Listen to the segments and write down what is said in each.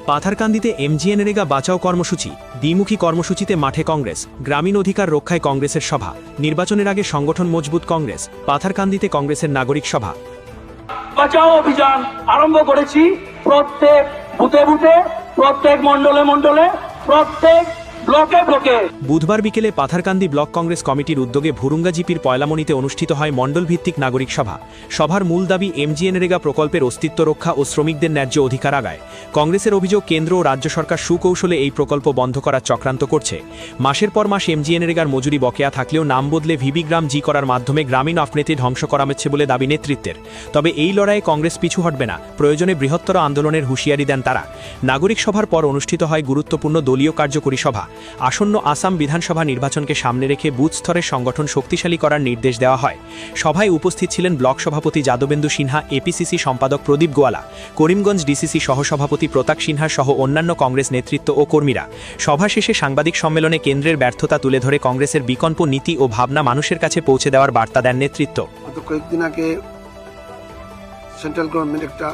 পাথারকান্দিতে এমজিএনরেগা বাঁচাও কর্মসূচি, দ্বিমুখী কর্মসূচিতে মাঠে কংগ্রেস, গ্রামীণ অধিকার রক্ষায় কংগ্রেসের সভা, নির্বাচনের আগে সংগঠন মজবুত কংগ্রেস, পাথারকান্দিতে কংগ্রেসের নাগরিক সভা। বাঁচাও অভিযান আরম্ভ করেছি প্রত্যেক বুথে বুথে, প্রত্যেক মণ্ডলে মণ্ডলে, প্রত্যেক ব্লকে ব্লকে। বুধবার বিকেলে পাথারকান্দি ব্লক কংগ্রেস কমিটির উদ্যোগে ভুরুঙ্গা জিপির পয়লামণিতে অনুষ্ঠিত হয় মণ্ডল ভিত্তিক নাগরিক সভা। সভার মূল দাবি এমজিএনরেগা প্রকল্পের অস্তিত্ব রক্ষা ও শ্রমিকদের ন্যায্য অধিকার আগায়। কংগ্রেসের অভিযোগ, কেন্দ্র ও রাজ্য সরকার সুকৌশলে এই প্রকল্প বন্ধ করার চক্রান্ত করছে। মাসের পর মাস এমজিএনরেগার মজুরি বকেয়া থাকলেও নাম বদলে ভিবি গ্রাম জি করার মাধ্যমে গ্রামীণ অর্থনীতি ধ্বংস করা হচ্ছে বলে দাবি নেতৃত্বের। তবে এই লড়াইয়ে কংগ্রেস পিছু হটবে না, প্রয়োজনে বৃহত্তর আন্দোলনের হুঁশিয়ারি দেন তারা। নাগরিক সভার পর অনুষ্ঠিত হয় গুরুত্বপূর্ণ দলীয় কার্যকরী সভা। আসন্ন আসাম বিধানসভা নির্বাচনকে সামনে রেখে বুথ স্তরের সংগঠন শক্তিশালী করার নির্দেশ দেওয়া হয়। সভায় উপস্থিত ছিলেন ব্লক সভাপতি যাদবেন্দু সিনহা, এপিসিসি সম্পাদক প্রদীপ গোয়ালা, করিমগঞ্জ ডিসিসি সহসভাপতি প্রতাক সিনহা সহ অন্যান্য কংগ্রেস নেতৃত্ব ও কর্মীরা। সভা শেষে সাংবাদিক সম্মেলনে কেন্দ্রের ব্যর্থতা তুলে ধরে কংগ্রেসের বিকল্প নীতি ও ভাবনা মানুষের কাছে পৌঁছে দেওয়ার বার্তা দেন নেতৃত্ব। কয়েকদিন আগে সেন্ট্রাল গভর্নমেন্ট একটা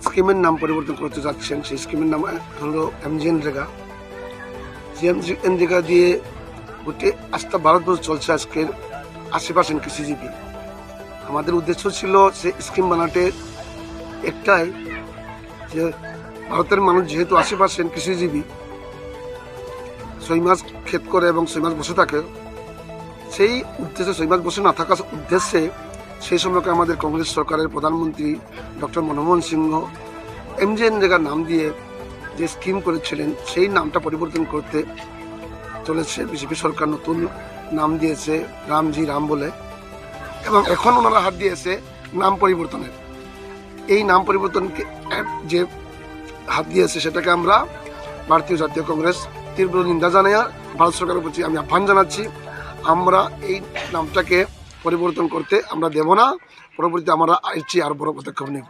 স্কিমের নাম পরিবর্তন করতে যাচ্ছেন। সেই স্কিমের নাম হলো এমজিএনরেগা। এমজিএনরেগা দিয়ে গোটে আস্থা ভারতবর্ষ চলছে আজকের 80% কৃষিজীবী। আমাদের উদ্দেশ্য ছিল সেই স্কিম বানাতে একটাই, যে ভারতের মানুষ যেহেতু 80% কৃষিজীবী, 6 মাস ক্ষেত করে এবং 6 মাস বসে থাকে, সেই উদ্দেশ্যে 6 মাস বসে না থাকার উদ্দেশ্যে সেই সময়কে আমাদের কংগ্রেস সরকারের প্রধানমন্ত্রী ডক্টর মনমোহন সিংহ এমজিএনরেগার নাম দিয়ে যে স্কিম করেছিলেন সেই নামটা পরিবর্তন করতে চলেছে। বিজেপি সরকার নতুন নাম দিয়েছে রামজি রাম বলে, এবং এখন ওনারা হাত দিয়েছে নাম পরিবর্তনের। এই নাম পরিবর্তনকে যে হাত দিয়েছে সেটাকে আমরা ভারতীয় জাতীয় কংগ্রেস তীব্র নিন্দা জানাই। ভারত সরকারের প্রতি আমি আহ্বান জানাচ্ছি, আমরা এই নামটাকে পরিবর্তন করতে আমরা দেব না। পরবর্তীতে আমরা এর চেয়ে আরো বড় পদক্ষেপ নেব।